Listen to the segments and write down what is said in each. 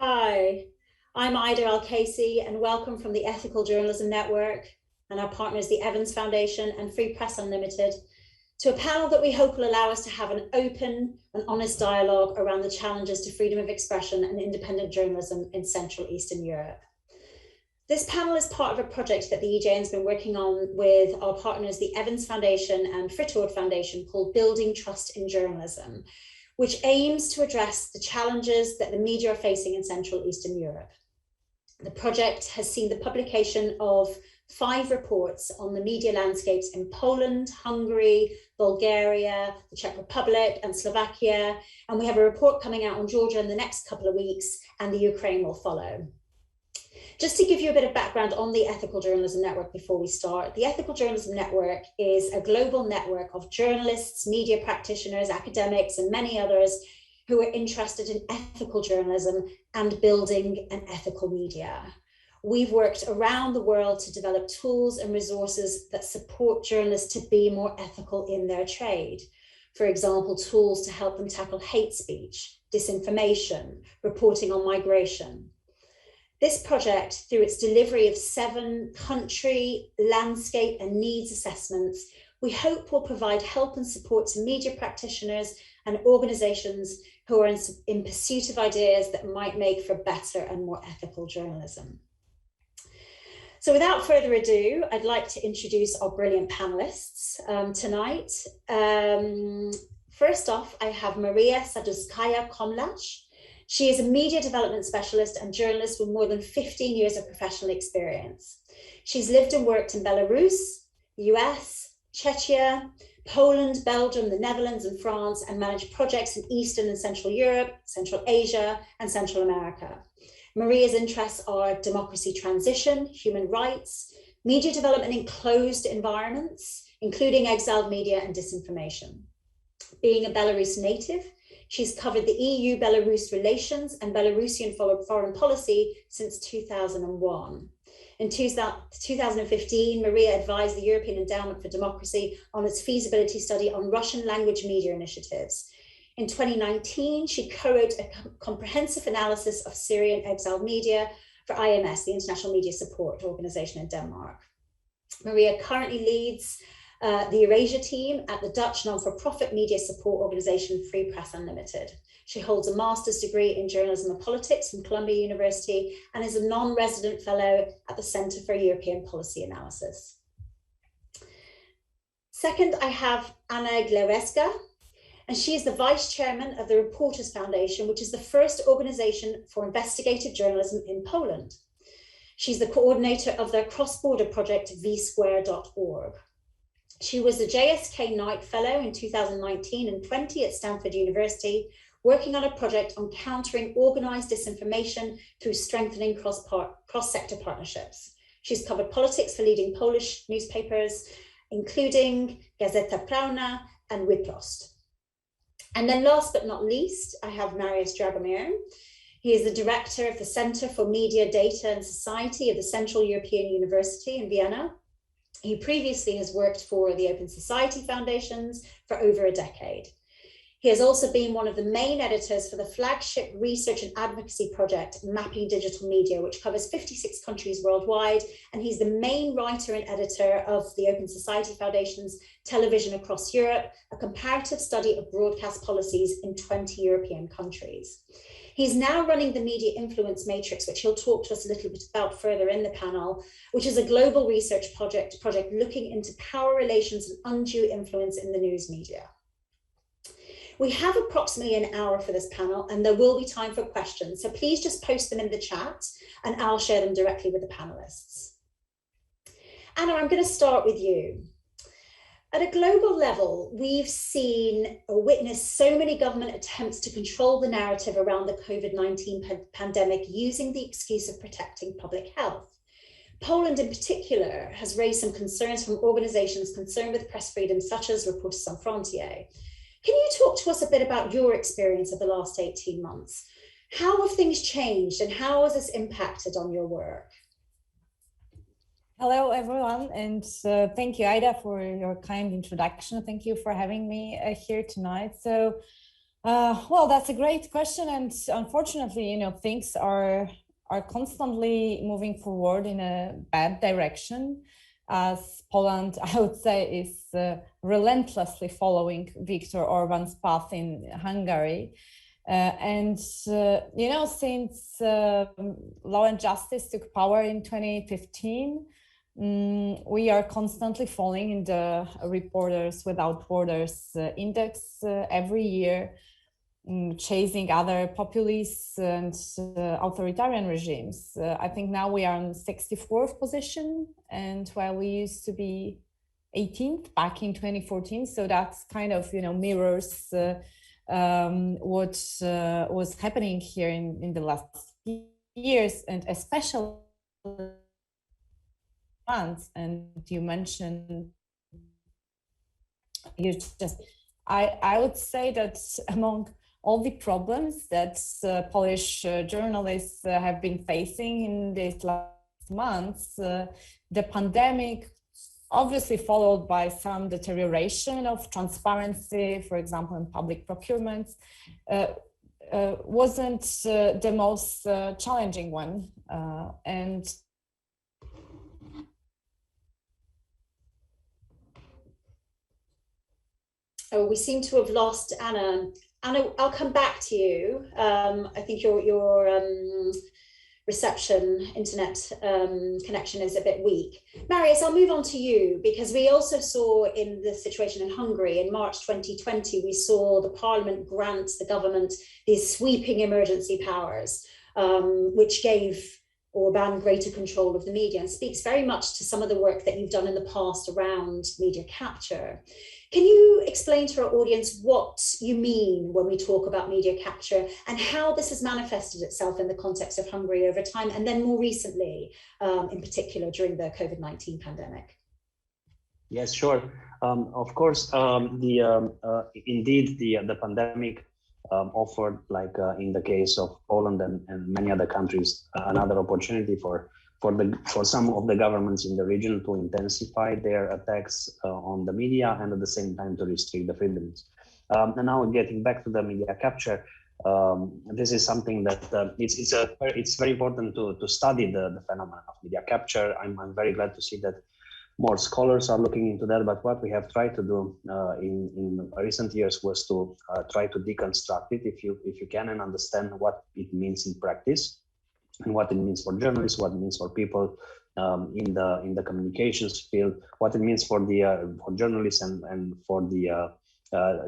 Hi, I'm Aida Al-Kaisy, and welcome from the Ethical Journalism Network and our partners, the Evans Foundation and Free Press Unlimited, to a panel that we hope will allow us to have an open and honest dialogue around the challenges to freedom of expression and independent journalism in Central Eastern Europe. This panel is part of a project that the EJN has been working on with our partners, the Evans Foundation and Frittord Foundation, called Building Trust in Journalism, which aims to address the challenges that the media are facing in Central Eastern Europe. The project has seen the publication of 5 reports on the media landscapes in Poland, Hungary, Bulgaria, the Czech Republic, and Slovakia. And we have a report coming out on Georgia in the next couple of weeks, and the Ukraine will follow. Just to give you a bit of background on the Ethical Journalism Network before we start, the Ethical Journalism Network is a global network of journalists, media practitioners, academics, and many others who are interested in ethical journalism and building an ethical media. We've worked around the world to develop tools and resources that support journalists to be more ethical in their trade. For example, tools to help them tackle hate speech, disinformation, reporting on migration. This project, through its delivery of 7 country, landscape and needs assessments, we hope will provide help and support to media practitioners and organizations who are in pursuit of ideas that might make for better and more ethical journalism. So without further ado, I'd like to introduce our brilliant panelists tonight. First off, I have Maryia Sadouskaya-Komlach. She is a media development specialist and journalist with more than 15 years of professional experience. She's lived and worked in Belarus, US, Czechia, Poland, Belgium, the Netherlands, and France, and managed projects in Eastern and Central Europe, Central Asia, and Central America. Maryia's interests are democracy transition, human rights, media development in closed environments, including exiled media and disinformation. Being a Belarus native, she's covered the EU-Belarus relations and Belarusian foreign policy since 2001. In 2015, Maryia advised the European Endowment for Democracy on its feasibility study on Russian language media initiatives. In 2019, she co-wrote a comprehensive analysis of Syrian exiled media for IMS, the International Media Support Organization in Denmark. Maryia currently leads the Eurasia team at the Dutch non-for-profit media support organization Free Press Unlimited. She holds a master's degree in journalism and politics from Columbia University and is a non-resident fellow at the Center for European Policy Analysis. Second, I have Anna Gielewska, and she is the vice chairman of the Reporters Foundation, which is the first organization for investigative journalism in Poland. She's the coordinator of their cross-border project vsquare.org. She was a JSK Knight Fellow in 2019 and 20 at Stanford University, working on a project on countering organized disinformation through strengthening cross-sector partnerships. She's covered politics for leading Polish newspapers, including Gazeta Prawna and Wyprost. And then last but not least, I have Marius Dragomir. He is the director of the Center for Media, Data and Society of the Central European University in Vienna. He previously has worked for the Open Society Foundations for over a decade. He has also been one of the main editors for the flagship research and advocacy project, Mapping Digital Media, which covers 56 countries worldwide. And he's the main writer and editor of the Open Society Foundation's Television Across Europe, a comparative study of broadcast policies in 20 European countries. He's now running the Media Influence Matrix, which he'll talk to us a little bit about further in the panel, which is a global research project looking into power relations and undue influence in the news media. We have approximately an hour for this panel, and there will be time for questions. So please just post them in the chat and I'll share them directly with the panelists. Anna, I'm going to start with you. At a global level, we've seen or witnessed so many government attempts to control the narrative around the COVID-19 pandemic using the excuse of protecting public health. Poland in particular has raised some concerns from organizations concerned with press freedom, such as Reporters Sans Frontières. Can you talk to us a bit about your experience of the last 18 months? How have things changed and how has this impacted on your work? Hello, everyone, and thank you, Aida, for your kind introduction. Thank you for having me here tonight. So Well, that's a great question, and unfortunately, things are constantly moving forward in a bad direction, as Poland, I would say, is relentlessly following Viktor Orban's path in Hungary. Since Law and Justice took power in 2015, we are constantly falling in the Reporters Without Borders index every year, chasing other populist and authoritarian regimes. I think now we are on 64th position, and while we used to be 18th back in 2014, so that's kind of mirrors what was happening here in the last years, and especially months. And you mentioned I would say that among all the problems that Polish journalists have been facing in these last months, the pandemic, obviously followed by some deterioration of transparency, for example, in public procurements, wasn't the most challenging one. Oh, we seem to have lost Anna. Anna, I'll come back to you. I think your reception, internet connection is a bit weak. Marius, I'll move on to you, because we also saw in the situation in Hungary in March 2020, we saw the parliament grant the government these sweeping emergency powers, which gave Orban greater control of the media, and speaks very much to some of the work that you've done in the past around media capture. Can you explain to our audience what you mean when we talk about media capture, and how this has manifested itself in the context of Hungary over time, and then more recently, in particular, during the COVID-19 pandemic? Yes, sure. Of course, indeed, the pandemic offered, like in the case of Poland and many other countries, another opportunity for some of the governments in the region to intensify their attacks on the media, and at the same time to restrict the freedoms. And now getting back to the media capture, this is something that it's very important to study the phenomenon of media capture. I'm very glad to see that more scholars are looking into that. But what we have tried to do in recent years was to try to deconstruct it, if you can, and understand what it means in practice, and what it means for journalists, what it means for people in the communications field, what it means for journalists and for the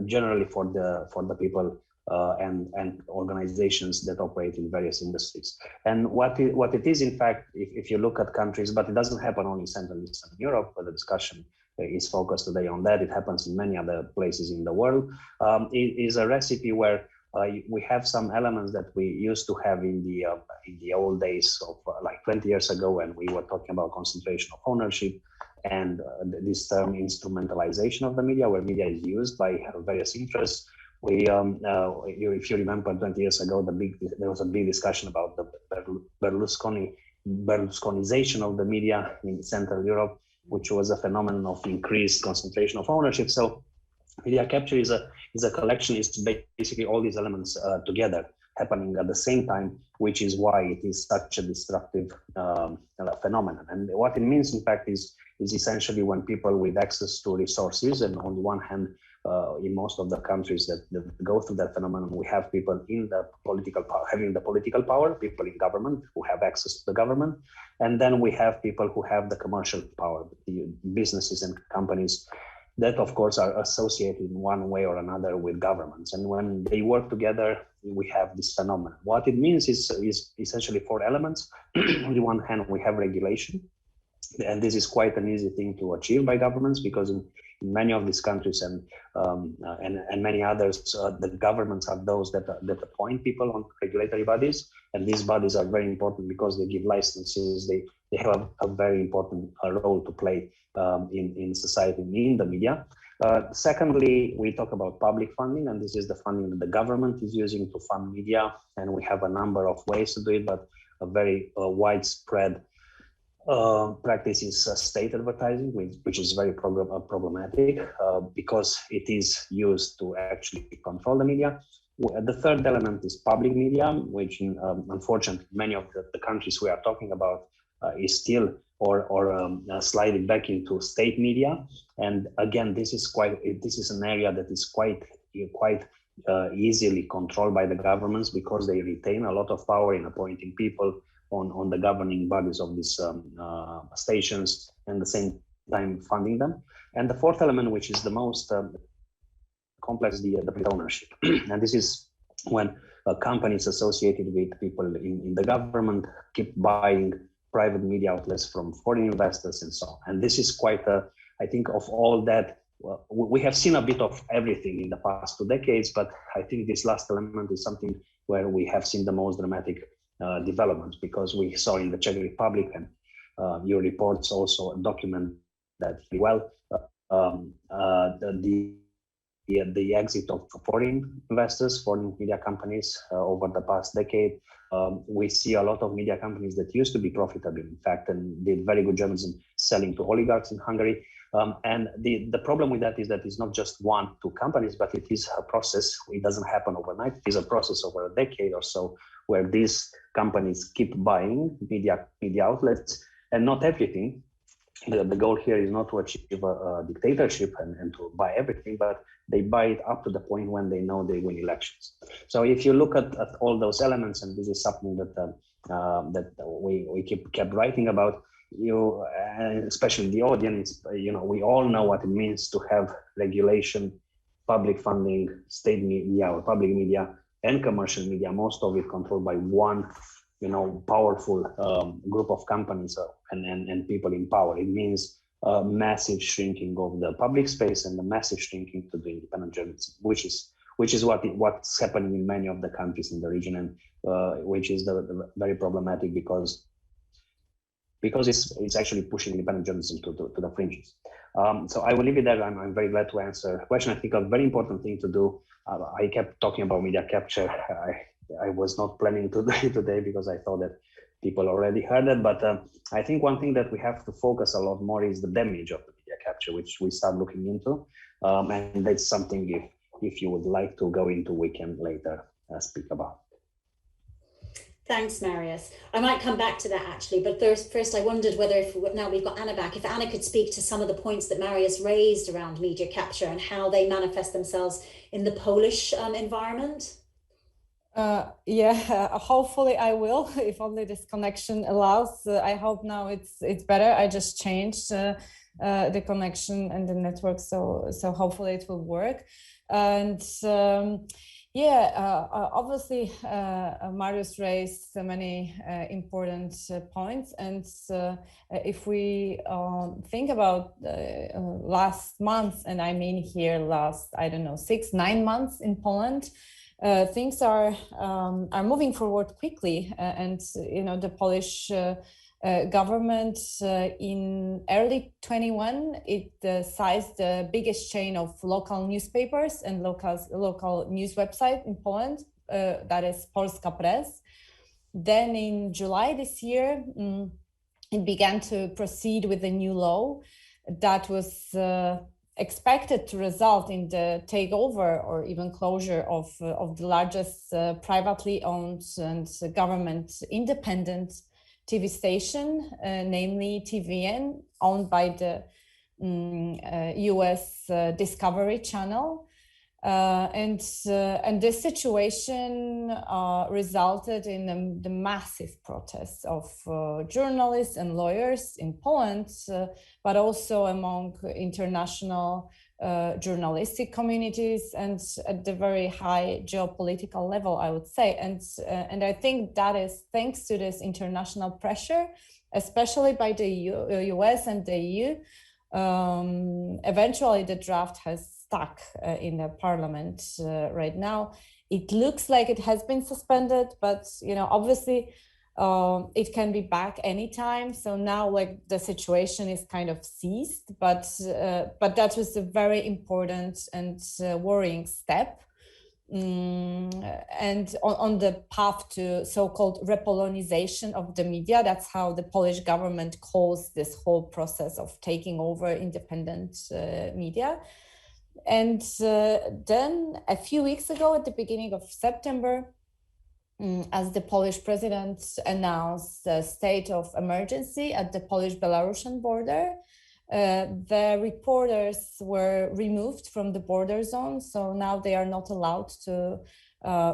generally for the people and organizations that operate in various industries. And what it is, in fact, if you look at countries, but it doesn't happen only in Central and Eastern Europe, where the discussion is focused today on that. It happens in many other places in the world. It is a recipe where we have some elements that we used to have in the old days of like 20 years ago, when we were talking about concentration of ownership and this term instrumentalization of the media, where media is used by various interests. If you remember, 20 years ago, there was a big discussion about the Berlusconization of the media in Central Europe, which was a phenomenon of increased concentration of ownership. So media capture is a collection, is basically all these elements together happening at the same time, which is why it is such a destructive phenomenon. And what it means, in fact, is essentially when people with access to resources, and on the one hand, in most of the countries that go through that phenomenon, we have people in the political power, having the political power, people in government who have access to the government, and then we have people who have the commercial power, the businesses and companies that, of course, are associated in one way or another with governments. And when they work together, we have this phenomenon. What it means is essentially four elements. On the one hand, we have regulation, and this is quite an easy thing to achieve by governments, because in many of these countries and many others, the governments are those that appoint people on regulatory bodies, and these bodies are very important because they give licenses. They have a very important role to play in society, in the media. Secondly, we talk about public funding, and this is the funding that the government is using to fund media, and we have a number of ways to do it, but a very widespread practice is state advertising, which is very problematic because it is used to actually control the media. The third element is public media, which unfortunately many of the countries we are talking about is still or sliding back into state media. And again, this is an area that is quite easily controlled by the governments, because they retain a lot of power in appointing people on the governing bodies of these stations, and at the same time funding them. And the fourth element, which is the most complex, the ownership. And this is when companies associated with people in the government keep buying private media outlets from foreign investors and so on. And this is quite I think of all that, we have seen a bit of everything in the past 2 decades, but I think this last element is something where we have seen the most dramatic developments, because we saw in the Czech Republic, and your reports also document that well, the exit of foreign investors, foreign media companies over the past decade. We see a lot of media companies that used to be profitable, in fact, and did very good journalism, selling to oligarchs in Hungary. And the problem with that is that it's not just 1-2 companies, but it is a process. It doesn't happen overnight. It is a process over a decade or so, where these companies keep buying media outlets, and not everything. The goal here is not to achieve a dictatorship and to buy everything, but they buy it up to the point when they know they win elections. So if you look at all those elements, and this is something that we kept writing about, you, especially the audience, we all know what it means to have regulation, public funding, state media or public media, and commercial media, most of it controlled by one powerful group of companies and people in power. It means massive shrinking of the public space and the massive shrinking to the independent journalism, which is what's happening in many of the countries in the region, and which is the very problematic, because it's actually pushing independent journalism to the fringes. So I will leave it there. I'm very glad to answer a question. I think a very important thing to do. I kept talking about media capture. I was not planning to do it today, because I thought that people already heard it. But I think one thing that we have to focus a lot more is the damage of the media capture, which we start looking into. And that's something, if you would like to go into, we can later speak about. Thanks, Marius. I might come back to that actually, but first I wondered whether, now we've got Anna back, if Anna could speak to some of the points that Marius raised around media capture and how they manifest themselves in the Polish environment. Yeah, hopefully I will, if only this connection allows. I hope now it's better. I just changed the connection and the network, so hopefully it will work. And obviously Marius raised so many important points, and if we think about last month, and I mean here last, I don't know, 6-9 months in Poland, things are moving forward quickly, and the Polish government in early 21 it sized the biggest chain of local newspapers and local news website in Poland, that is Polska Press. Then in July this year, it began to proceed with a new law that was expected to result in the takeover or even closure of the largest privately owned and government independent TV station, namely TVN, owned by the US Discovery Channel. And this situation resulted in the massive protests of journalists and lawyers in Poland, but also among international journalistic communities and at the very high geopolitical level, I would say. And I think that is thanks to this international pressure, especially by the US and the EU. Eventually, the draft has stuck in the parliament right now. It looks like it has been suspended, but obviously it can be back anytime. So now, like, the situation is kind of seized, but that was a very important and worrying step. And on the path to so-called repolonization of the media, that's how the Polish government calls this whole process of taking over independent media. And then a few weeks ago, at the beginning of September, as the Polish president announced a state of emergency at the Polish-Belarusian border, the reporters were removed from the border zone. So now they are not allowed to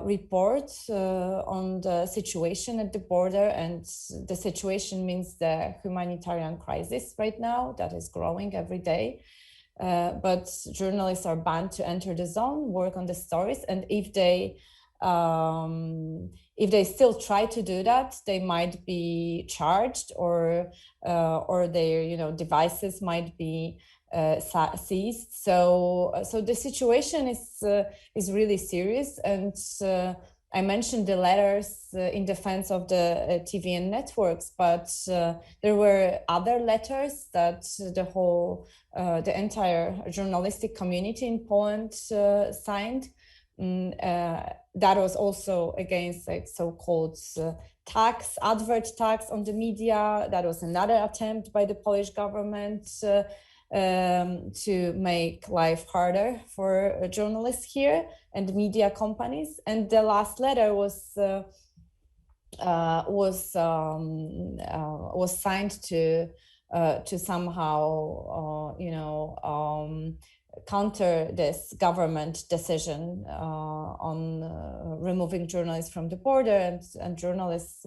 report on the situation at the border. And the situation means the humanitarian crisis right now that is growing every day. But journalists are banned to enter the zone, work on the stories, and if they still try to do that, they might be charged, or their devices might be seized. So the situation is really serious, and I mentioned the letters in defense of the TVN networks, but there were other letters that the entire journalistic community in Poland signed. That was also against like so-called advert tax on the media. That was another attempt by the Polish government to make life harder for journalists here and media companies. And the last letter was signed to somehow counter this government decision on removing journalists from the border, and journalists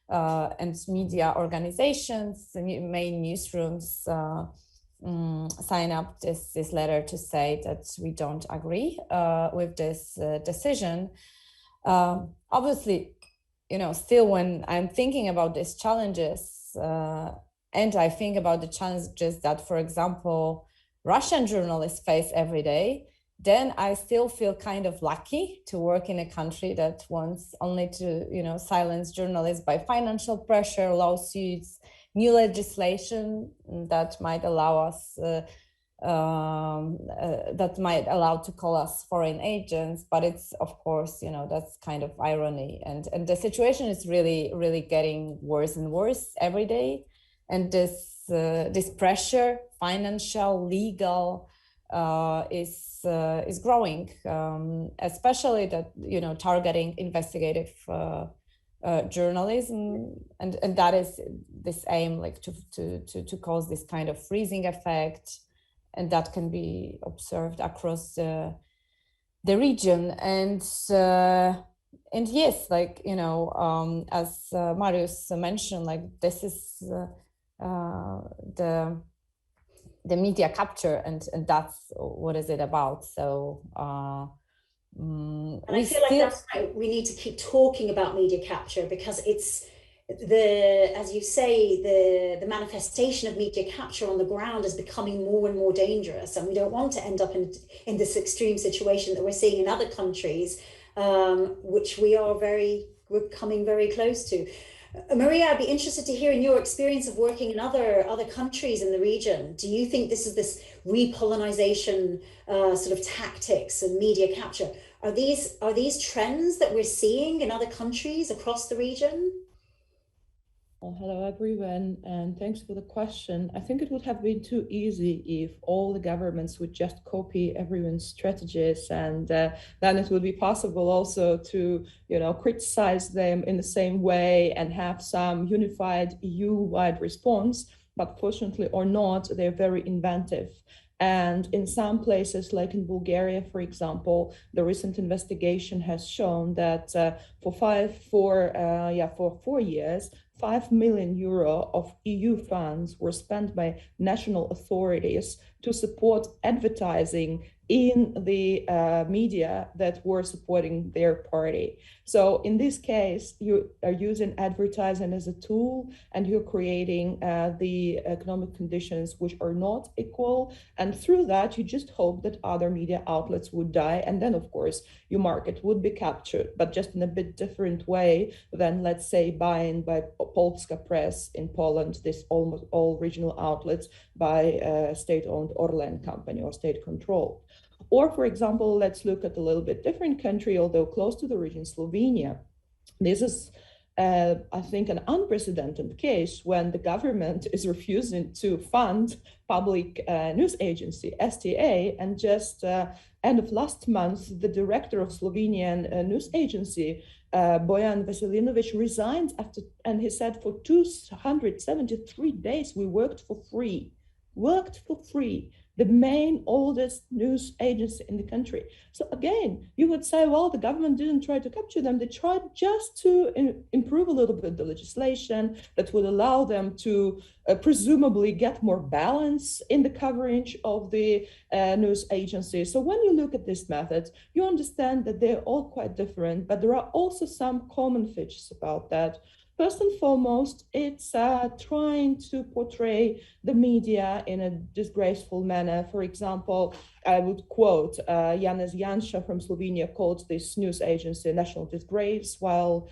and media organizations, main newsrooms sign up this letter to say that we don't agree with this decision. Obviously, still when I'm thinking about these challenges, and I think about the challenges that, for example, Russian journalists face every day, then I still feel kind of lucky to work in a country that wants only to, silence journalists by financial pressure, lawsuits, new legislation that might allow us, to call us foreign agents. But it's, of course, that's kind of irony. And the situation is really, really getting worse and worse every day. And this pressure, financial, legal, is growing, especially that targeting investigative journalism, and that is this aim, like to cause this kind of freezing effect, and that can be observed across the region. And yes, like as Marius mentioned, like this is the media capture, and that's what is it about. So and I feel like that's why we need to keep talking about media capture, because it's as you say, the manifestation of media capture on the ground is becoming more and more dangerous, and we don't want to end up in this extreme situation that we're seeing in other countries, which we're coming very close to. Maryia, I'd be interested to hear, in your experience of working in other countries in the region, do you think this repolonization sort of tactics and media capture, are these trends that we're seeing in other countries across the region? Well, hello everyone, and thanks for the question. I think it would have been too easy if all the governments would just copy everyone's strategies, and then it would be possible also to, criticize them in the same way and have some unified EU-wide response. But fortunately or not, they're very inventive. And in some places, like in Bulgaria, for example, the recent investigation has shown that for 4 years, 5 million euro of EU funds were spent by national authorities to support advertising in the media that were supporting their party. So in this case, you are using advertising as a tool, and you're creating the economic conditions which are not equal. And through that, you just hope that other media outlets would die. And then, of course, your market would be captured, but just in a bit different way than, let's say, buying by Polska Press in Poland, this almost all regional outlets by state-owned Orlen company or state-controlled. Or, for example, let's look at a little bit different country, although close to the region, Slovenia. This is I think, an unprecedented case when the government is refusing to fund public news agency, STA, and just end of last month, the director of Slovenian news agency, Bojan Veselinovic, resigned after, and he said, for 273 days, we worked for free. The main oldest news agency in the country. So again, you would say, well, the government didn't try to capture them. They tried just to improve a little bit the legislation that would allow them to presumably get more balance in the coverage of the news agency. So when you look at this method, you understand that they're all quite different, but there are also some common features about that. First and foremost, it's trying to portray the media in a disgraceful manner. For example, I would quote Janez Janša from Slovenia called this news agency a national disgrace, while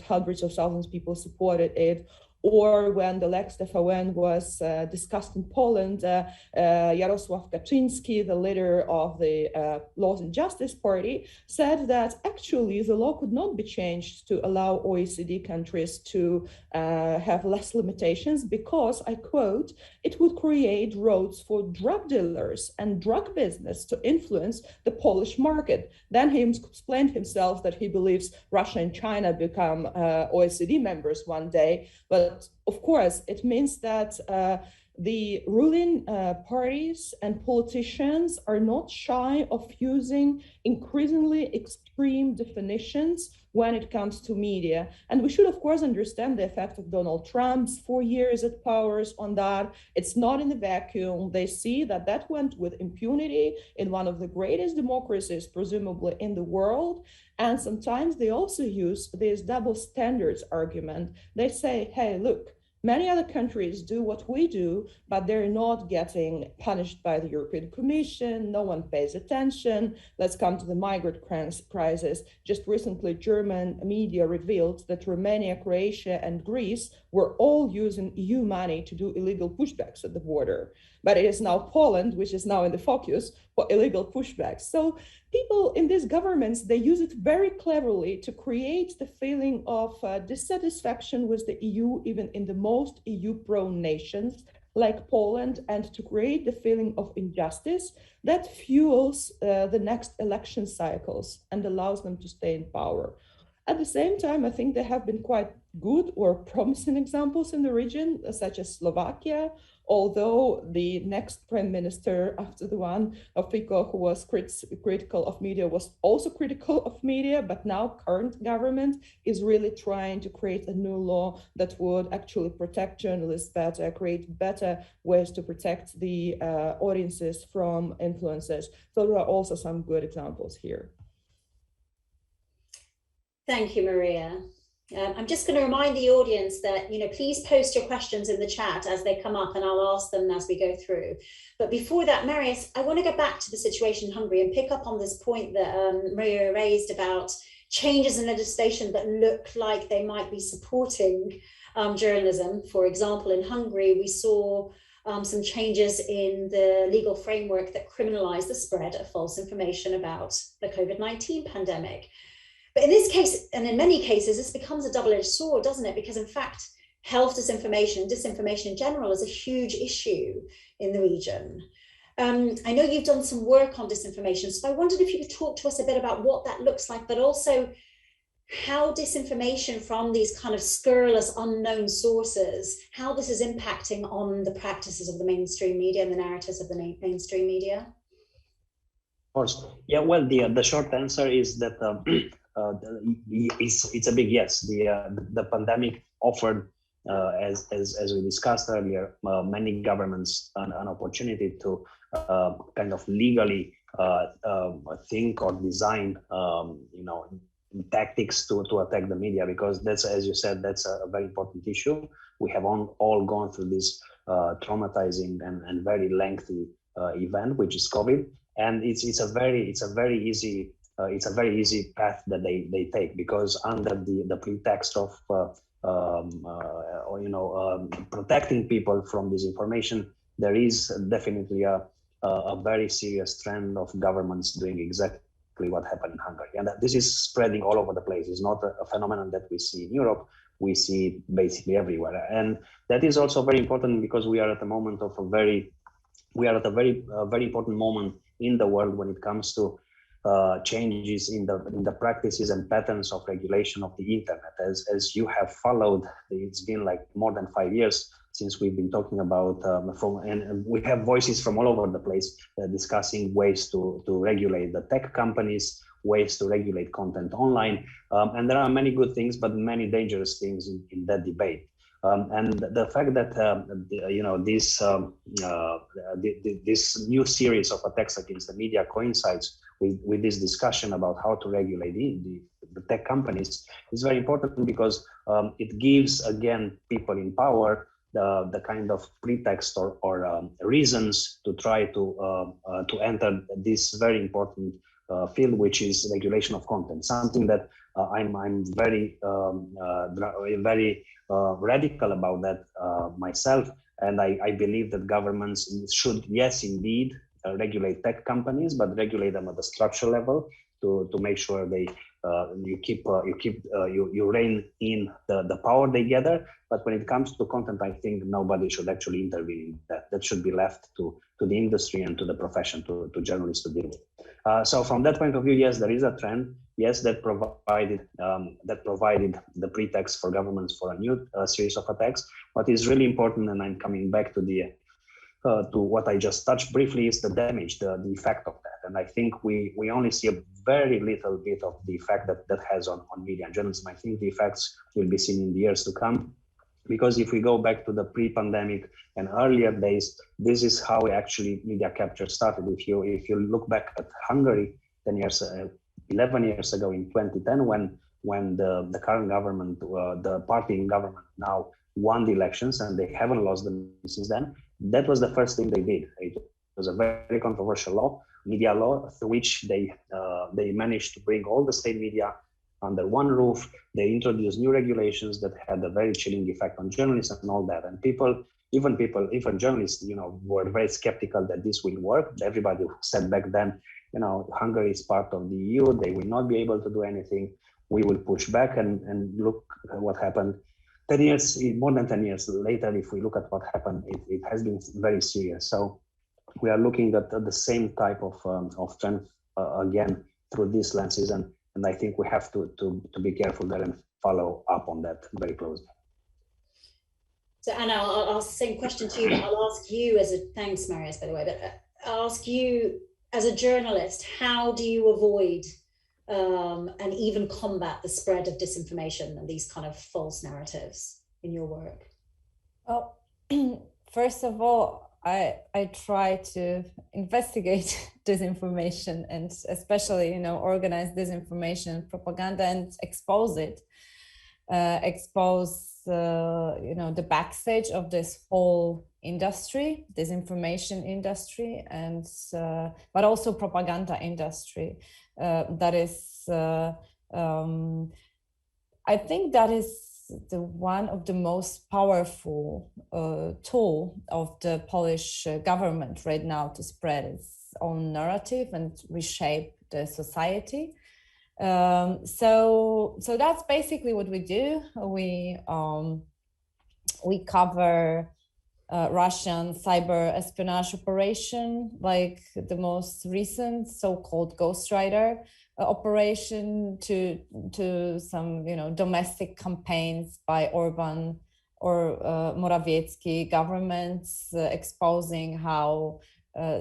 hundreds of thousands of people supported it. Or when the Lex TVN was discussed in Poland, Jarosław Kaczyński, the leader of the Laws and Justice Party, said that actually the law could not be changed to allow OECD countries to have less limitations because, I quote, it would create roads for drug dealers and drug business to influence the Polish market. Then he explained himself that he believes Russia and China become OECD members one day, but of course, it means that the ruling parties and politicians are not shy of using increasingly extreme definitions when it comes to media. And we should, of course, understand the effect of Donald Trump's 4 years at powers on that. It's not in a vacuum. They see that that went with impunity in one of the greatest democracies, presumably in the world. And sometimes they also use this double standards argument. They say, hey, look, many other countries do what we do, but they're not getting punished by the European Commission. No one pays attention. Let's come to the migrant crisis. Just recently, German media revealed that Romania, Croatia, and Greece were all using EU money to do illegal pushbacks at the border. But it is now Poland, which is now in the focus for illegal pushbacks. So people in these governments, they use it very cleverly to create the feeling of dissatisfaction with the EU, even in the most EU-prone nations like Poland, and to create the feeling of injustice that fuels the next election cycles and allows them to stay in power. At the same time, I think there have been quite good or promising examples in the region, such as Slovakia, although the next prime minister after the one of Fico, who was critical of media, was also critical of media, but now current government is really trying to create a new law that would actually protect journalists better, create better ways to protect the audiences from influences. So there are also some good examples here. Thank you, Maryia. I'm just going to remind the audience that, please post your questions in the chat as they come up, and I'll ask them as we go through. But before that, Marius, I want to go back to the situation in Hungary and pick up on this point that Maryia raised about changes in legislation that look like they might be supporting journalism. For example, in Hungary, we saw some changes in the legal framework that criminalized the spread of false information about the COVID-19 pandemic. But in this case, and in many cases, this becomes a double-edged sword, doesn't it? Because in fact, health disinformation, disinformation in general, is a huge issue in the region. I know you've done some work on disinformation, so I wondered if you could talk to us a bit about what that looks like, but also how disinformation from these kind of scurrilous, unknown sources, how this is impacting on the practices of the mainstream media and the narratives of the mainstream media. Of course. Yeah, well, the short answer is that it's a big yes. The pandemic offered, as we discussed earlier, many governments an opportunity to kind of legally think or design, tactics to attack the media, because that's, as you said, that's a very important issue. We have all gone through this traumatizing and very lengthy event, which is COVID, and it's a very easy path that they take, because under the pretext of protecting people from disinformation, there is definitely a very serious trend of governments doing exactly what happened in Hungary, and this is spreading all over the place. It's not a phenomenon that we see in Europe. we see basically everywhere. And that is also very important because we are at a moment of a very important moment in the world when it comes to changes in the practices and patterns of regulation of the internet. As you have followed, it's been like more than 5 years since we've been talking about and we have voices from all over the place discussing ways to regulate the tech companies, ways to regulate content online, and there are many good things, but many dangerous things in that debate. And the fact that this new series of attacks against the media coincides with this discussion about how to regulate the tech companies is very important, because it gives again people in power the kind of pretext or reasons to try to enter this very important field, which is regulation of content. Something that I'm very radical about that myself, and I believe that governments should, yes, indeed, regulate tech companies, but regulate them at the structural level to make sure you rein in the power they gather. But when it comes to content, I think nobody should actually intervene in that. That should be left to the industry and to the profession, to journalists to deal with. So from that point of view, yes, there is a trend. Yes, that provided the pretext for governments for a new series of attacks. What is really important, and I'm coming back to what I just touched briefly, is the damage, the effect of that. And I think we only see a very little bit of the effect that has on media and journalism. I think the effects will be seen in the years to come, because if we go back to the pre-pandemic and earlier days, this is how actually media capture started. If you look back at Hungary 11 years ago in 2010, when the current government, the party in government now won the elections, and they haven't lost them since then, that was the first thing they did. It was a very controversial law, media law, through which they managed to bring all the state media under one roof. They introduced new regulations that had a very chilling effect on journalists and all that. And even journalists, were very skeptical that this will work. Everybody said back then, Hungary is part of the EU. They will not be able to do anything. We will push back, and look at what happened. More than 10 years later, if we look at what happened, it has been very serious. So we are looking at the same type of trend again through these lenses, and I think we have to be careful there and follow up on that very closely. So Anna, I'll ask the same question to you, but I'll ask you thanks Marius, by the way, but I'll ask you as a journalist, how do you avoid and even combat the spread of disinformation and these kind of false narratives in your work? Well, first of all, I try to investigate disinformation, and especially, organize disinformation, propaganda, and expose it, the backstage of this whole industry, disinformation industry, and but also propaganda industry. That is, I think that is one of the most powerful tool of the Polish government right now to spread its own narrative and reshape the society. So that's basically what we do. We cover Russian cyber espionage operation, like the most recent so-called ghostwriter operation, to some domestic campaigns by Orban or Morawiecki governments, exposing how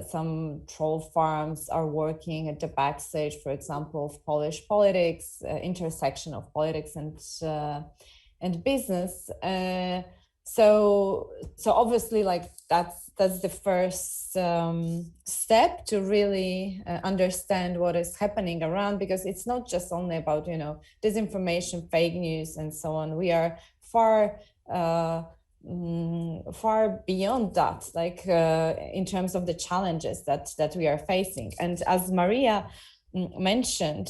some troll farms are working at the backstage, for example, of Polish politics, intersection of politics and business. So obviously, that's the first step to really understand what is happening around, because it's not just only about disinformation, fake news, and so on. We are far beyond that, in terms of the challenges that we are facing. And as Maryia mentioned,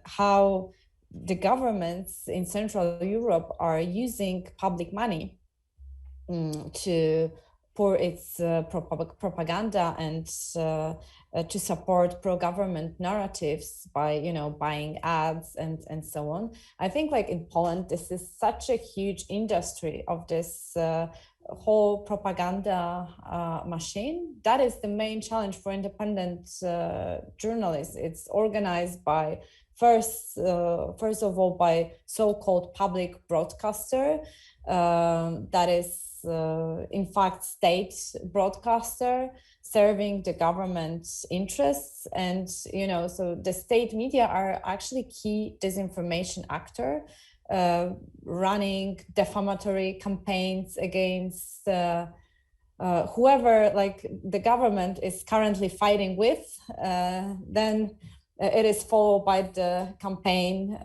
how the governments in Central Europe are using public money for its propaganda to support pro-government narratives by, buying ads and so on. I think like in Poland, this is such a huge industry of this whole propaganda machine. That is the main challenge for independent journalists. It's organized by first of all by so-called public broadcaster, that is in fact state broadcaster serving the government's interests. And so the state media are actually key disinformation actor, running defamatory campaigns against whoever like the government is currently fighting with. Then it is followed by the campaign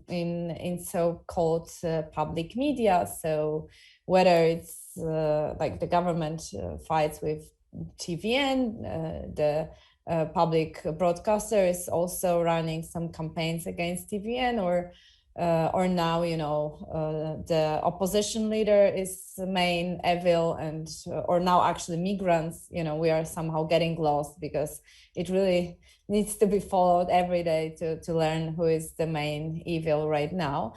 in so-called public media. So whether it's like the government fights with TVN, the public broadcaster is also running some campaigns against TVN, or now the opposition leader is the main evil, and or now actually migrants. We are somehow getting lost because it really needs to be followed every day to learn who is the main evil right now.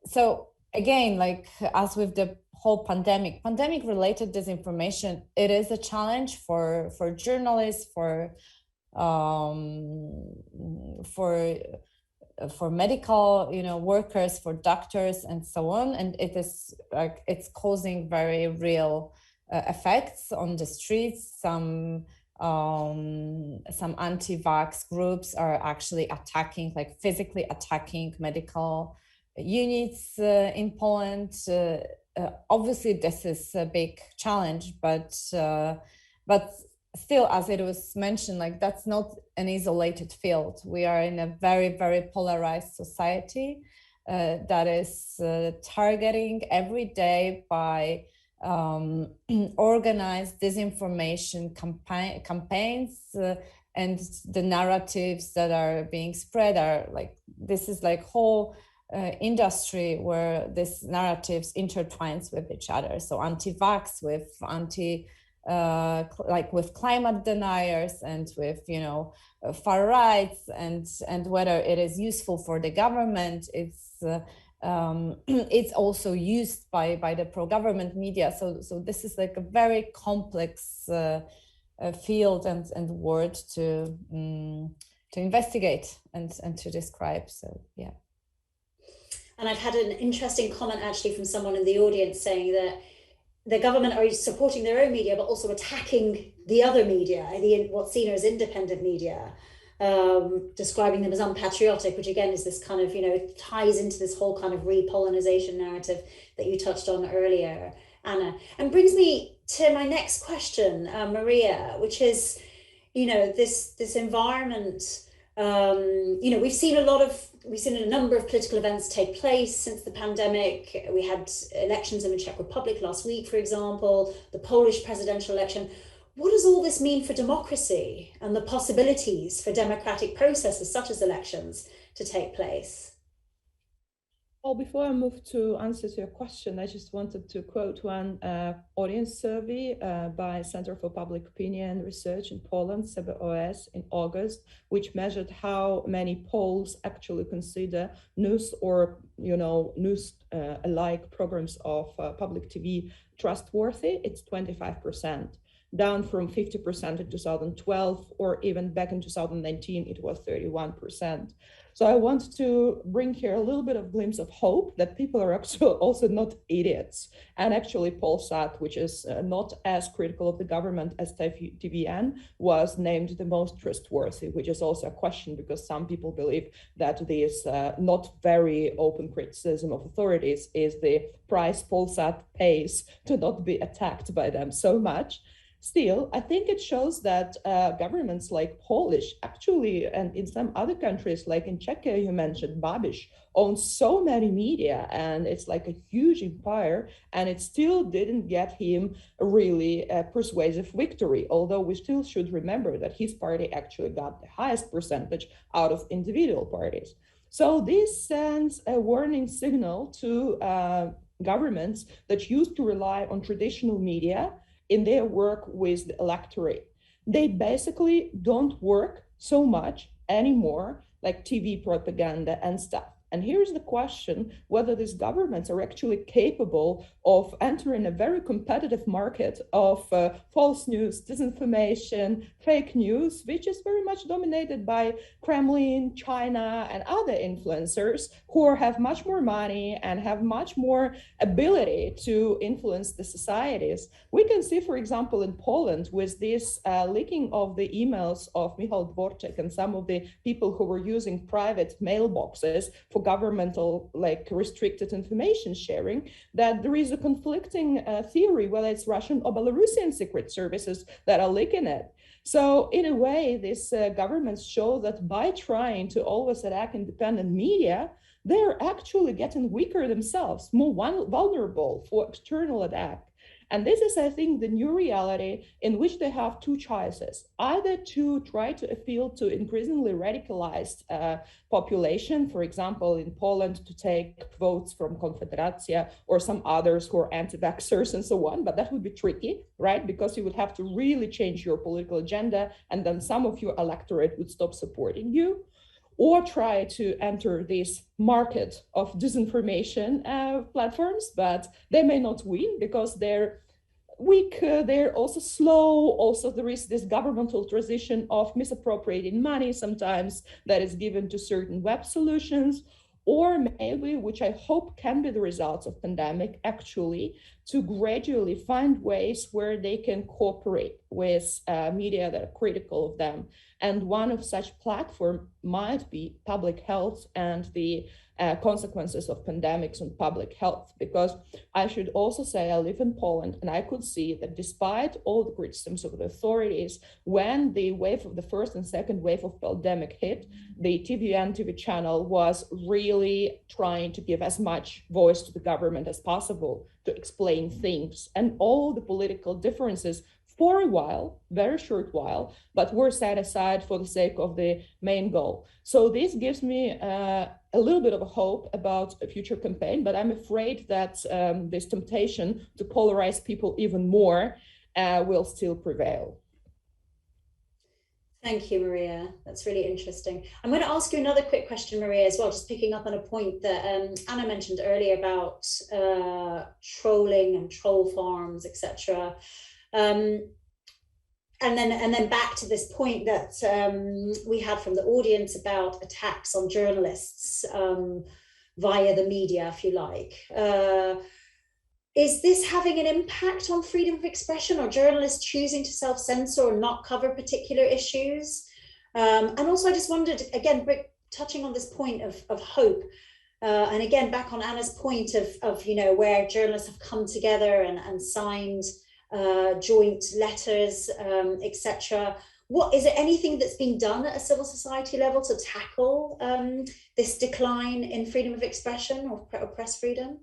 So again, like as with the whole pandemic related disinformation, it is a challenge for journalists, for medical workers, for doctors and so on. And it is like it's causing very real effects on the streets. Some anti-vax groups are actually attacking, like physically attacking medical units in Poland. Obviously this is a big challenge, but still, as it was mentioned, like that's not an isolated field. We are in a very, very polarized society that is targeting every day by organized disinformation campaigns, and the narratives that are being spread are like, this is like whole industry where these narratives intertwines with each other. So anti-vax with like with climate deniers and with far rights, and whether it is useful for the government, it's also used by the pro-government media. So this is like a very complex field and word to investigate and to describe. So yeah. And I've had an interesting comment actually from someone in the audience saying that the government are supporting their own media, but also attacking the other media, what's seen as independent media, describing them as unpatriotic, which again is this kind of, ties into this whole kind of repolonization narrative that you touched on earlier, Anna. And brings me to my next question, Maryia, which is, this environment, we've seen a number of political events take place since the pandemic. We had elections in the Czech Republic last week, for example, the Polish presidential election. What does all this mean for democracy and the possibilities for democratic processes such as elections to take place? Well, before I move to answer to your question, I just wanted to quote one audience survey by Center for Public Opinion Research in Poland, CBOS, in August, which measured how many Poles actually consider news or news-alike programs of public TV trustworthy. It's 25%, down from 50% in 2012, or even back in 2019, it was 31%. So I want to bring here a little bit of glimpse of hope that people are actually also not idiots. And actually Polsat, which is not as critical of the government as TVN, was named the most trustworthy, which is also a question because some people believe that this not very open criticism of authorities is the price Polsat pays to not be attacked by them so much. Still, I think it shows that governments like Polish actually, and in some other countries, like in Czechia, you mentioned Babiš, owns so many media, and it's like a huge empire, and it still didn't get him a really persuasive victory, although we still should remember that his party actually got the highest percentage out of individual parties. So this sends a warning signal to governments that used to rely on traditional media in their work with the electorate. They basically don't work so much anymore like TV propaganda and stuff. And here's the question, whether these governments are actually capable of entering a very competitive market of false news, disinformation, fake news, which is very much dominated by Kremlin, China, and other influencers who have much more money and have much more ability to influence the societies. We can see, for example, in Poland, with this leaking of the emails of Michał Dworczyk and some of the people who were using private mailboxes for governmental restricted information sharing, that there is a conflicting theory whether it's Russian or Belarusian secret services that are leaking it. So in a way, these governments show that by trying to always attack independent media, they're actually getting weaker themselves, more vulnerable for external attack. And this is, I think, the new reality in which they have two choices, either to try to appeal to increasingly radicalized population, for example, in Poland, to take votes from Konfederacja or some others who are anti-vaxxers and so on, but that would be tricky, right? Because you would have to really change your political agenda, and then some of your electorate would stop supporting you. Or try to enter this market of disinformation platforms, but they may not win because they're weak, they're also slow. Also, there is this governmental transition of misappropriating money sometimes that is given to certain web solutions, or maybe, which I hope can be the results of pandemic, actually, to gradually find ways where they can cooperate with media that are critical of them. And one of such platform might be public health and the consequences of pandemics on public health. Because I should also say I live in Poland, and I could see that despite all the criticisms of the authorities, when the wave of the first and second wave of pandemic hit, the TVN TV channel was really trying to give as much voice to the government as possible to explain things, and all the political differences for a while, very short while, but were set aside for the sake of the main goal. So this gives me a little bit of a hope about a future campaign, but I'm afraid that this temptation to polarize people even more will still prevail. Thank you, Maryia. That's really interesting. I'm going to ask you another quick question, Maryia, as well, just picking up on a point that Anna mentioned earlier about trolling and troll farms, etc. And then back to this point that we had from the audience about attacks on journalists via the media, if you like. Is this having an impact on freedom of expression, or journalists choosing to self-censor or not cover particular issues? And also, I just wondered, again, touching on this point of hope, and again, back on Anna's point of where journalists have come together and signed joint letters, etc. What is there anything that's been done at a civil society level to tackle this decline in freedom of expression or press freedom?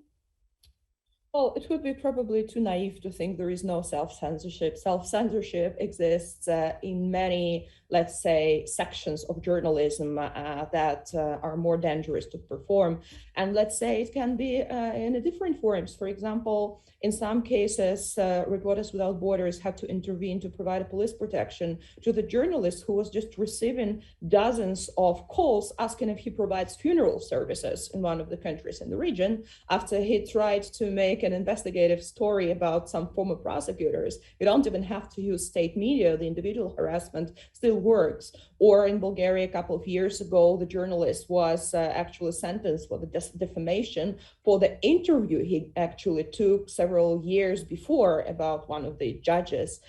Well, it would be probably too naive to think there is no self-censorship. Self-censorship exists in many, let's say, sections of journalism that are more dangerous to perform. And let's say it can be in different forms. For example, in some cases, Reporters Without Borders had to intervene to provide police protection to the journalist who was just receiving dozens of calls asking if he provides funeral services in one of the countries in the region after he tried to make an investigative story about some former prosecutors. You don't even have to use state media. The individual harassment still works. Or in Bulgaria, a couple of years ago, the journalist was actually sentenced for the defamation for the interview he actually took several years before about one of the judges.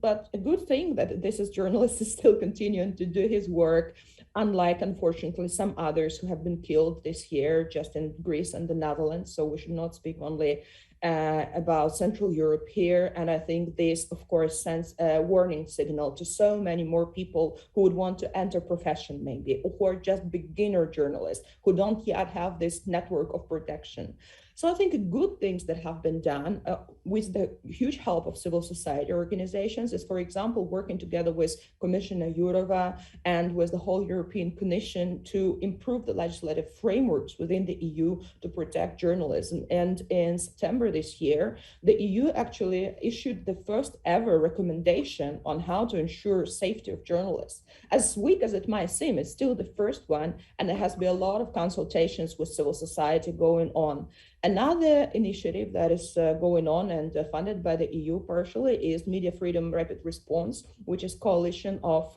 But a good thing that this journalist is still continuing to do his work, unlike, unfortunately, some others who have been killed this year just in Greece and the Netherlands. So we should not speak only about Central Europe here. And I think this, of course, sends a warning signal to so many more people who would want to enter profession maybe, or who are just beginner journalists who don't yet have this network of protection. So I think good things that have been done with the huge help of civil society organizations is, for example, working together with Commissioner Jourova and with the whole European Commission to improve the legislative frameworks within the EU to protect journalism. And in September this year, the EU actually issued the first ever recommendation on how to ensure safety of journalists. As weak as it might seem, it's still the first one, and there has been a lot of consultations with civil society going on. Another initiative that is going on and funded by the EU partially is Media Freedom Rapid Response, which is a coalition of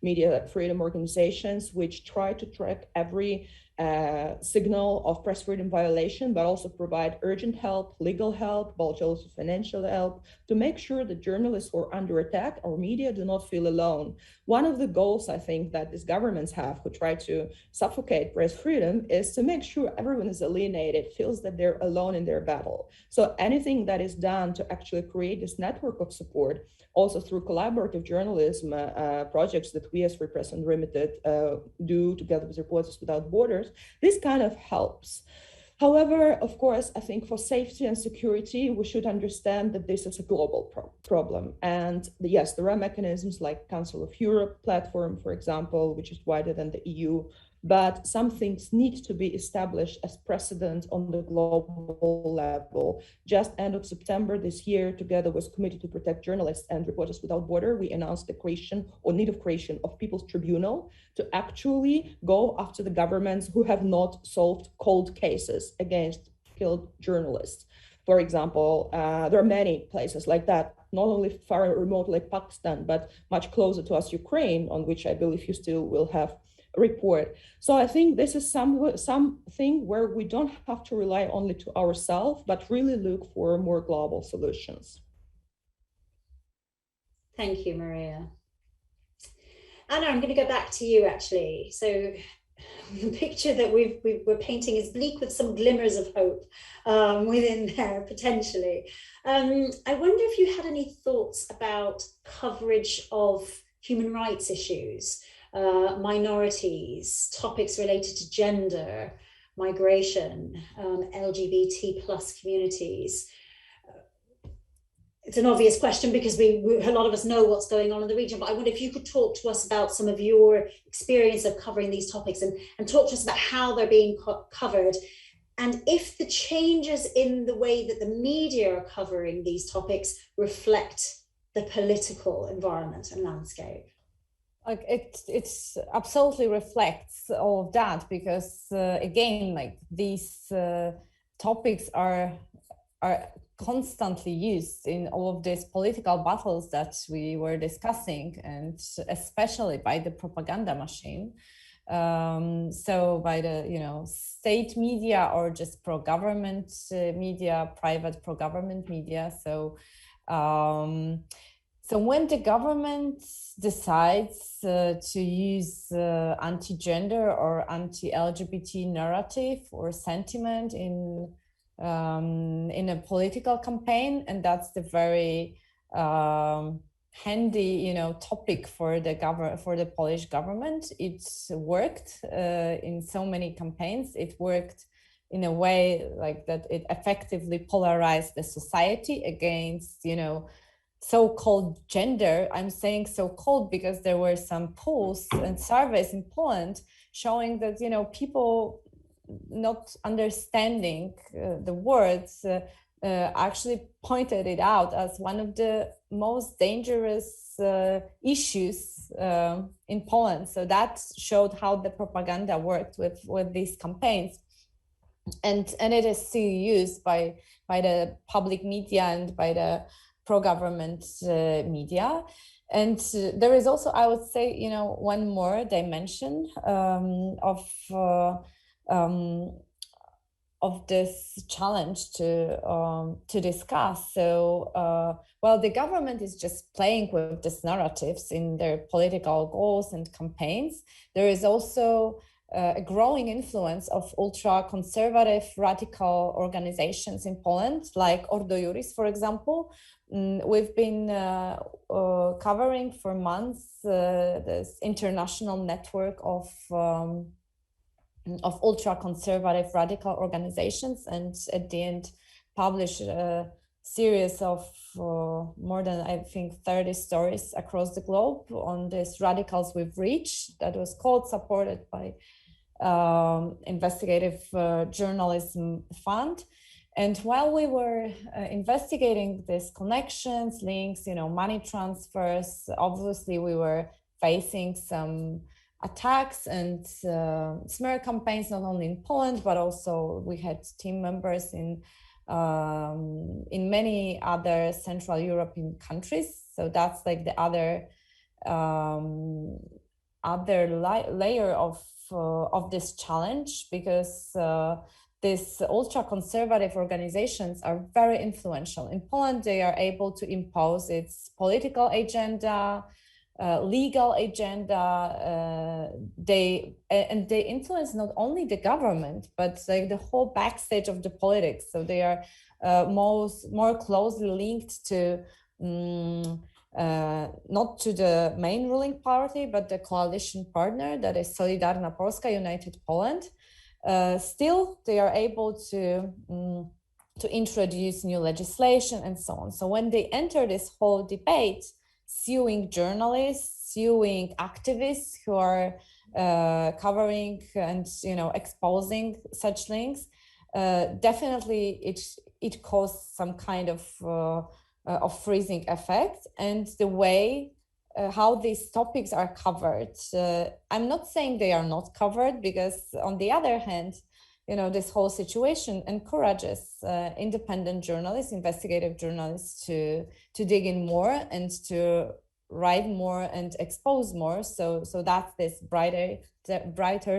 media freedom organizations which try to track every signal of press freedom violation, but also provide urgent help, legal help, but also financial help to make sure that journalists who are under attack or media do not feel alone. One of the goals I think that these governments have who try to suffocate press freedom is to make sure everyone is alienated, feels that they're alone in their battle. So anything that is done to actually create this network of support, also through collaborative journalism projects that we as Free Press Unlimited do together with Reporters Without Borders, this kind of helps. However, of course, I think for safety and security, we should understand that this is a global problem. And yes, there are mechanisms like Council of Europe platform, for example, which is wider than the EU, but some things need to be established as precedent on the global level. Just end of September this year, together with Committee to Protect Journalists and Reporters Without Borders, we announced the creation or need of creation of People's Tribunal to actually go after the governments who have not solved cold cases against killed journalists. For example, there are many places like that, not only far remote like Pakistan, but much closer to us, Ukraine, on which I believe you still will have report. So I think this is something where we don't have to rely only to ourselves, but really look for more global solutions. Thank you, Maryia. Anna, I'm going to go back to you actually. So the picture that we're painting is bleak with some glimmers of hope within there potentially. I wonder if you had any thoughts about coverage of human rights issues, minorities, topics related to gender, migration, LGBT plus communities. It's an obvious question because a lot of us know what's going on in the region, but I wonder if you could talk to us about some of your experience of covering these topics and talk to us about how they're being covered, and if the changes in the way that the media are covering these topics reflect the political environment and landscape. Like it's absolutely reflects all of that, because again, like these topics are constantly used in all of these political battles that we were discussing, and especially by the propaganda machine. So by the state media or just pro-government media, private pro-government media. So so when the government decides to use anti-gender or anti-LGBT narrative or sentiment in a political campaign, and that's the very handy topic for the Polish government. It worked in so many campaigns. It worked in a way like that. It effectively polarized the society against so-called gender. I'm saying so-called because there were some polls and surveys in Poland showing that people not understanding the words actually pointed it out as one of the most dangerous issues in Poland. So that showed how the propaganda worked with these campaigns, and it is still used by the public media and by the pro-government media. And there is also, I would say, one more dimension of this challenge to discuss. So, while the government is just playing with these narratives in their political goals and campaigns, there is also a growing influence of ultra-conservative radical organizations in Poland, like Ordo Juris, for example. We've been covering for months this international network of ultra-conservative radical organizations, and at the end published a series of more than, I think, 30 stories across the globe on these radicals we've reached. That was called, supported by Investigative Journalism Fund. And while we were investigating these connections, links, money transfers, obviously we were facing some attacks and smear campaigns, not only in Poland, but also we had team members in many other Central European countries. So that's like the other layer of this challenge, because these ultra-conservative organizations are very influential. In Poland, they are able to impose its political agenda, legal agenda. They influence not only the government, but like the whole backstage of the politics. So they are more closely linked to not to the main ruling party, but the coalition partner, that is Solidarna Polska, United Poland. Still, they are able to introduce new legislation and so on. So when they enter this whole debate, suing journalists, suing activists who are covering and exposing such links, definitely it caused some kind of freezing effect. And the way how these topics are covered, I'm not saying they are not covered, because on the other hand, this whole situation encourages independent journalists, investigative journalists to dig in more and to write more and expose more. So that's this brighter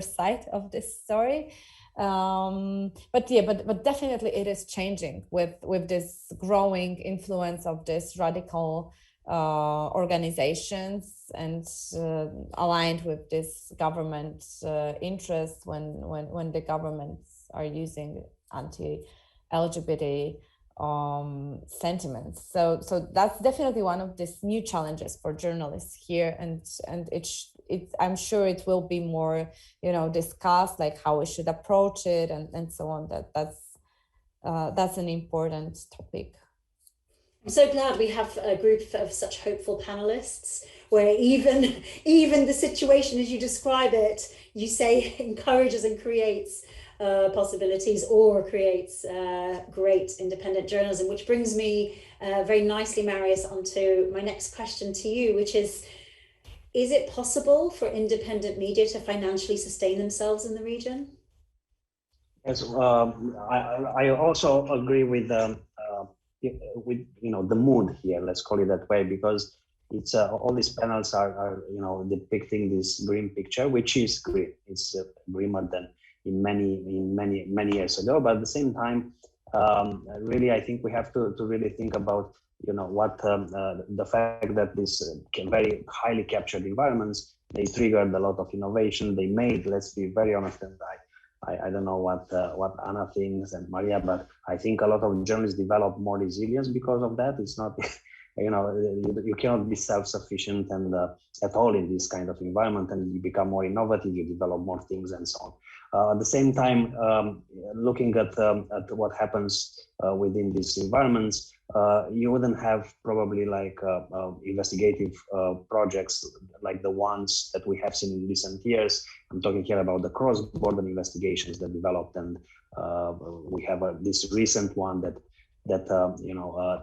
side of this story. But definitely it is changing with this growing influence of this radical organizations and aligned with this government interests when the governments are using anti-LGBT sentiments. So that's definitely one of these new challenges for journalists here, and I'm sure it will be more discussed, like how we should approach it and so on. That's an important topic. I'm so glad we have a group of such hopeful panelists, where even the situation as you describe it, you say encourages and creates possibilities, or creates great independent journalism, which brings me very nicely, Marius, onto my next question to you, which is it possible for independent media to financially sustain themselves in the region? Yes, I also agree with the mood here, let's call it that way, because it's all these panels are depicting this green picture, which is green. It's greener than in many years ago, but at the same time, really, I think we have to really think about what the fact that these very highly captured environments, they triggered a lot of innovation. They made, let's be very honest, and I don't know what Anna thinks and Maria, but I think a lot of journalists develop more resilience because of that. It's not, you cannot be self-sufficient and at all in this kind of environment, and you become more innovative, you develop more things and so on. At the same time, looking at what happens within these environments, you wouldn't have probably like investigative projects like the ones that we have seen in recent years. I'm talking here about the cross-border investigations that developed, and we have this recent one that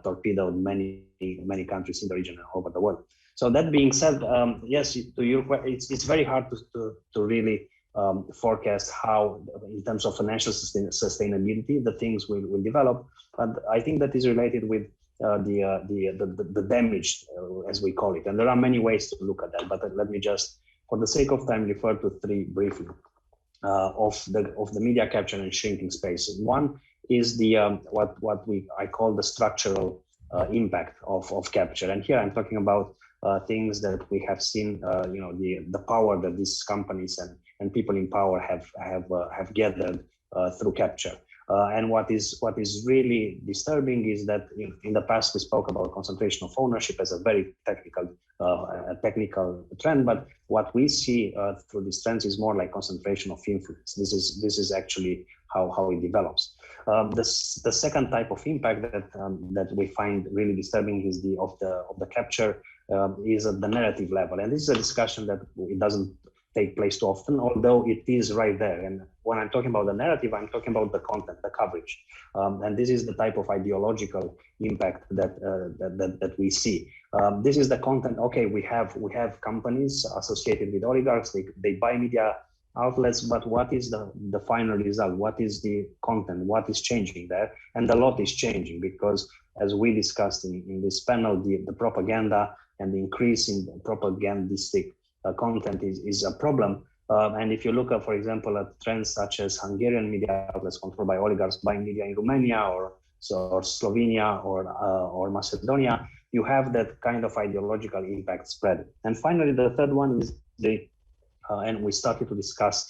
torpedoed many countries in the region and all over the world. So that being said, yes, to your question, it's very hard to really forecast how, in terms of financial sustainability, the things will develop. But I think that is related with the damage, as we call it. And there are many ways to look at that. But let me just, for the sake of time, refer to three briefly of the media capture and shrinking space. One is the what I call the structural impact of capture. And here I'm talking about things that we have seen, the power that these companies and people in power have gathered through capture. And what is really disturbing is that in the past we spoke about concentration of ownership as a very technical a technical trend, but what we see through these trends is more like concentration of influence. This is actually how it develops. The second type of impact that we find really disturbing is the capture is at the narrative level, and this is a discussion that it doesn't take place too often, although it is right there. And when I'm talking about the narrative, I'm talking about the content, the coverage, and this is the type of ideological impact that we see. This is the content. Okay, we have companies associated with oligarchs. They buy media outlets, but what is the final result? What is the content? What is changing there? And a lot is changing because, as we discussed in this panel, the propaganda and the increase in propagandistic content is a problem. And if you look at, for example, at trends such as Hungarian media outlets controlled by oligarchs buying media in Romania or Slovenia or Macedonia, you have that kind of ideological impact spread. And finally, the third one is and we started to discuss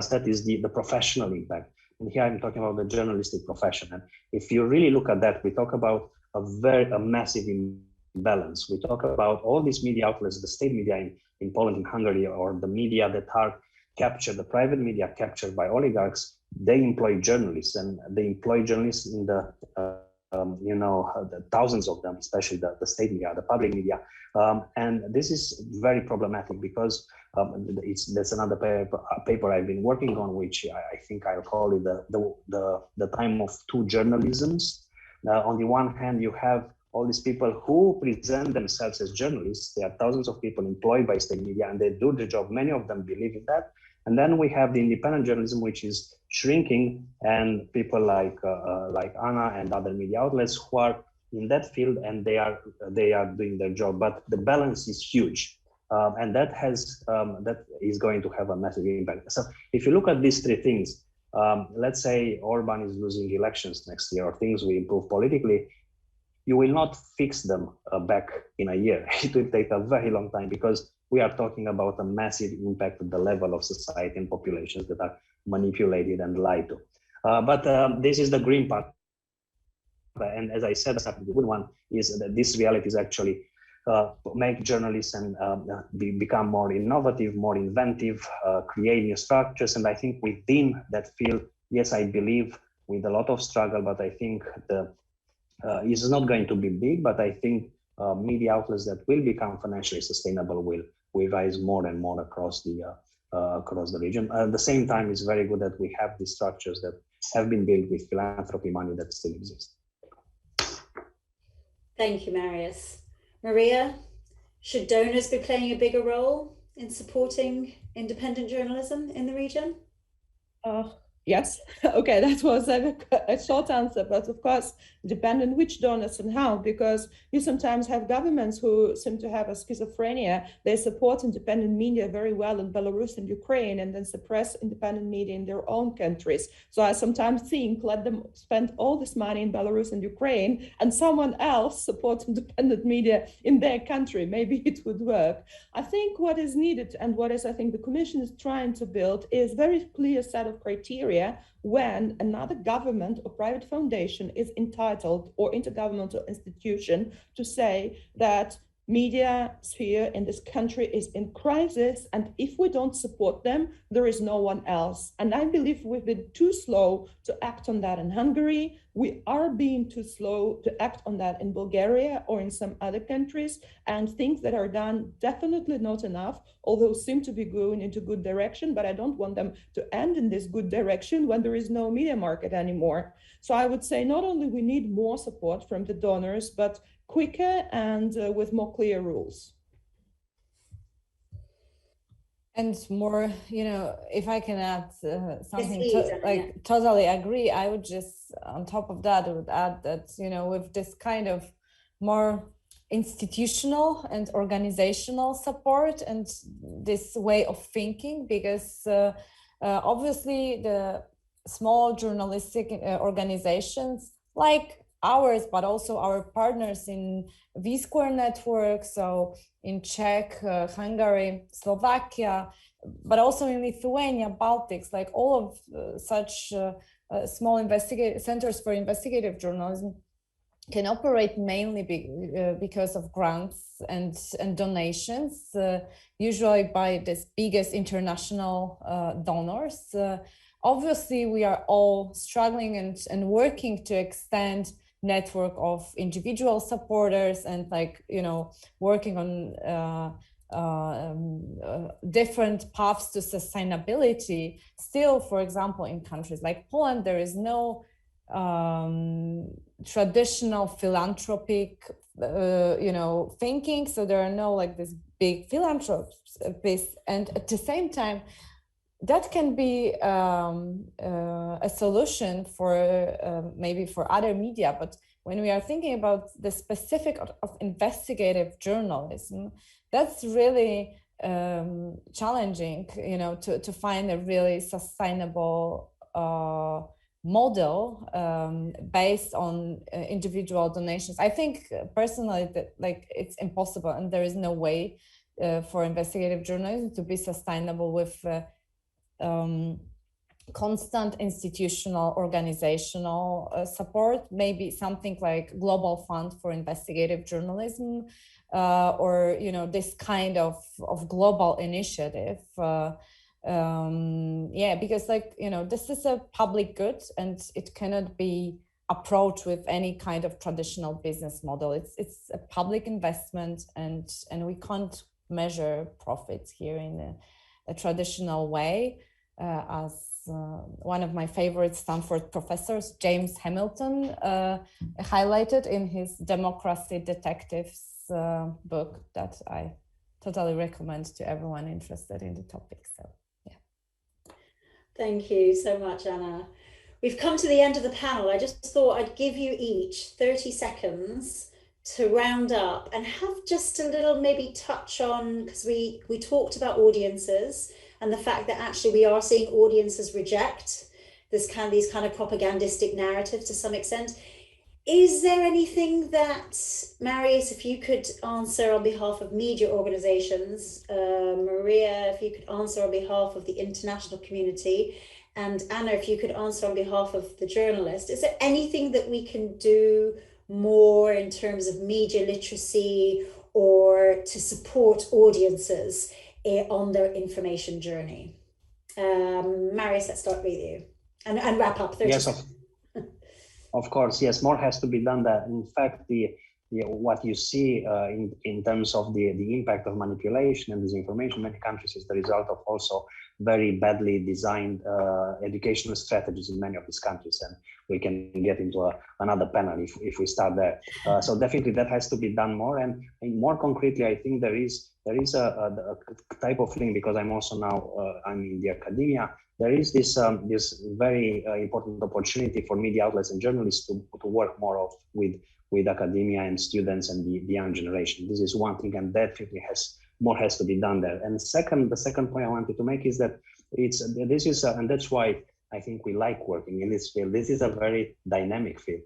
that is the professional impact. And here I'm talking about the journalistic profession. And if you really look at that, we talk about a massive imbalance. We talk about all these media outlets, the state media in Poland and Hungary, or the media that are captured, the private media captured by oligarchs. They employ journalists, and they employ journalists in the thousands of them, especially the state media, the public media. And this is very problematic because that's another paper I've been working on, which I think I'll call it the time of two journalisms. On the one hand, you have all these people who present themselves as journalists. There are thousands of people employed by state media, and they do the job. Many of them believe in that. And then we have the independent journalism, which is shrinking, and people like Anna and other media outlets who are in that field, and they are doing their job. But the balance is huge, and that is going to have a massive impact. So if you look at these three things, let's say Orban is losing elections next year, or things will improve politically, you will not fix them back in a year. It will take a very long time because we are talking about a massive impact at the level of society and populations that are manipulated and lied to. But this is the green part. And as I said, the good one is that this reality is actually make journalists and become more innovative, more inventive, create new structures. And I think within that field, yes, I believe with a lot of struggle, but I think it's not going to be big, but I think media outlets that will become financially sustainable will rise more and more across the region. At the same time, it's very good that we have these structures that have been built with philanthropy money that still exists. Thank you, Marius. Maryia, should donors be playing a bigger role in supporting independent journalism in the region? Yes. Okay, that was a short answer, but of course, depending which donors and how, because you sometimes have governments who seem to have a schizophrenia. They support independent media very well in Belarus and Ukraine, and then suppress independent media in their own countries. So I sometimes think, let them spend all this money in Belarus and Ukraine, and someone else support independent media in their country. Maybe it would work. I think what is needed, and what is I think the Commission is trying to build, is very clear set of criteria when another government or private foundation is entitled, or intergovernmental institution, to say that media sphere in this country is in crisis, and if we don't support them, there is no one else. And I believe we've been too slow to act on that in Hungary. We are being too slow to act on that in Bulgaria or in some other countries, and things that are done definitely not enough, although seem to be going into good direction, but I don't want them to end in this good direction when there is no media market anymore. So I would say not only we need more support from the donors, but quicker and with more clear rules. And more, if I can add something, yes, totally agree. I would just, on top of that, I would add that, with this kind of more institutional and organizational support and this way of thinking, because obviously the small journalistic organizations like ours, but also our partners in V-Square network, so in Czech, Hungary, Slovakia, but also in Lithuania, Baltics, like all of such small centers for investigative journalism, can operate mainly because of grants and donations, usually by this biggest international donors. Obviously, we are all struggling and working to extend network of individual supporters and working on different paths to sustainability. Still, for example, in countries like Poland, there is no traditional philanthropic thinking, so there are no this big philanthropists, and at the same time that can be a solution for maybe for other media. But when we are thinking about the specific of investigative journalism, that's really challenging, to find a really sustainable model based on individual donations. I think personally that it's impossible, and there is no way for investigative journalism to be sustainable with constant institutional organizational support. Maybe something like Global Fund for Investigative Journalism, or this kind of global initiative. Because this is a public good, and it cannot be approached with any kind of traditional business model. It's a public investment, and we can't measure profits here in a traditional way, as one of my favorite Stanford professors, James Hamilton, highlighted in his Democracy Detectives book that I totally recommend to everyone interested in the topic. So, yeah. Thank you so much, Anna. We've come to the end of the panel. I just thought I'd give you each 30 seconds to round up and have just a little maybe touch on, because we talked about audiences and the fact that actually we are seeing audiences reject these kind of propagandistic narratives to some extent. Is there anything that, Marius, if you could answer on behalf of media organizations, Maryia, if you could answer on behalf of the international community, and Anna, if you could answer on behalf of the journalist, is there anything that we can do more in terms of media literacy or to support audiences on their information journey? Marius, let's start with you and wrap up. 30 seconds. Of course, yes, more has to be done there. In fact, what you see in terms of the impact of manipulation and disinformation in many countries is the result of also very badly designed educational strategies in many of these countries. And we can get into another panel if we start there. So definitely that has to be done more. And more concretely, I think there is a type of thing, because I'm also now I'm in the academia. There is this very important opportunity for media outlets and journalists to work more with academia and students and the young generation. This is one thing, and definitely more has to be done there. And the second point I wanted to make is that and that's why I think we like working in this field. This is a very dynamic field.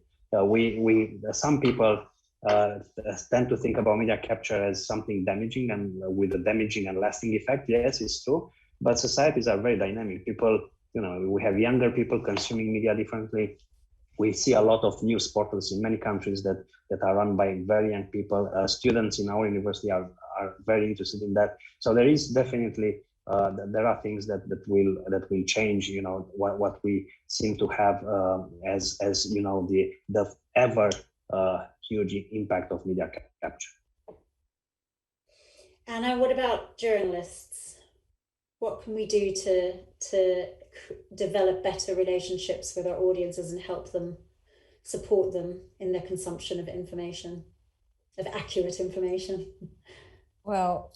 Some people tend to think about media capture as something damaging and with a damaging and lasting effect. Yes, it's true. But societies are very dynamic. People, we have younger people consuming media differently. We see a lot of news portals in many countries that are run by very young people. Students in our university are very interested in that. So there is definitely there are things that will change. What we seem to have as the ever huge impact of media capture. Anna, what about journalists? What can we do to develop better relationships with our audiences and help them, support them in their consumption of information, of accurate information? Well,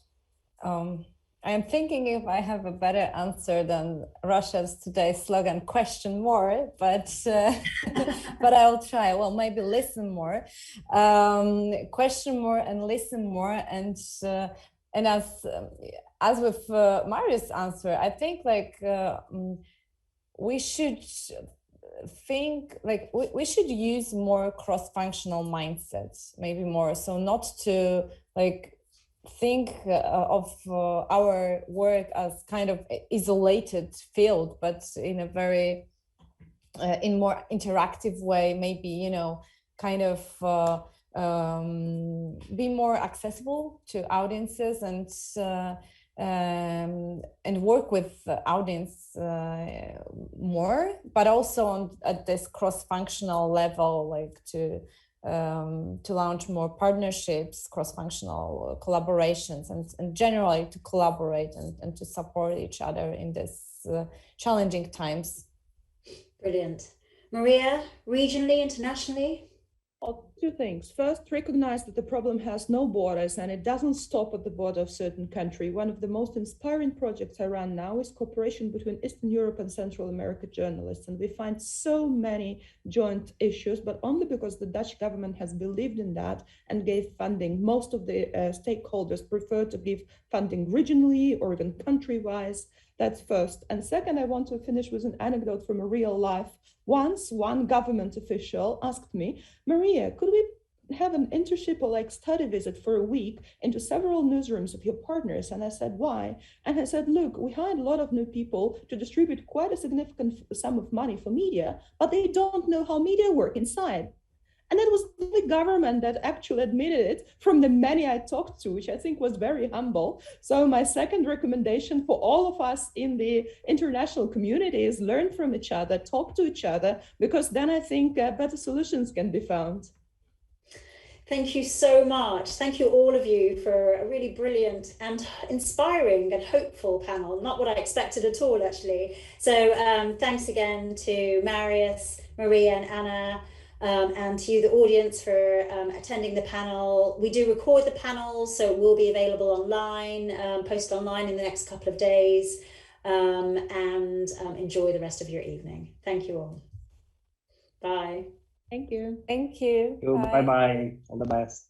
I am thinking if I have a better answer than Russia's today's slogan, question more, but but I'll try. Well, maybe listen more, question more and listen more. And as with Marius' answer, I think we should think we should use more cross-functional mindsets, maybe more. So not to think of our work as kind of isolated field, but in a very in more interactive way, maybe kind of be more accessible to audiences and work with the audience more, but also at this cross-functional level, like to launch more partnerships, cross-functional collaborations, and generally to collaborate and to support each other in this challenging times. Brilliant. Maryia, regionally, internationally? Well, two things. First, recognize that the problem has no borders and it doesn't stop at the border of certain country. One of the most inspiring projects I run now is cooperation between Eastern Europe and Central America journalists. And we find so many joint issues, but only because the Dutch government has believed in that and gave funding. Most of the stakeholders prefer to give funding regionally or even country-wise. That's first. And second, I want to finish with an anecdote from a real life. Once one government official asked me, Maryia, could we have an internship or like study visit for a week into several newsrooms of your partners? And I said, why? And I said, look, we hired a lot of new people to distribute quite a significant sum of money for media, but they don't know how media work inside. And it was the government that actually admitted it from the many I talked to, which I think was very humble. So my second recommendation for all of us in the international community is learn from each other, talk to each other, because then I think better solutions can be found. Thank you so much. Thank you all of you for a really brilliant and inspiring and hopeful panel. Not what I expected at all, actually. So thanks again to Marius, Maryia and Anna, and to you, the audience, for attending the panel. We do record the panels, so it will be available online, posted online in the next couple of days, and enjoy the rest of your evening. Thank you all. Bye. Thank you. Thank you. Bye-bye. All the best.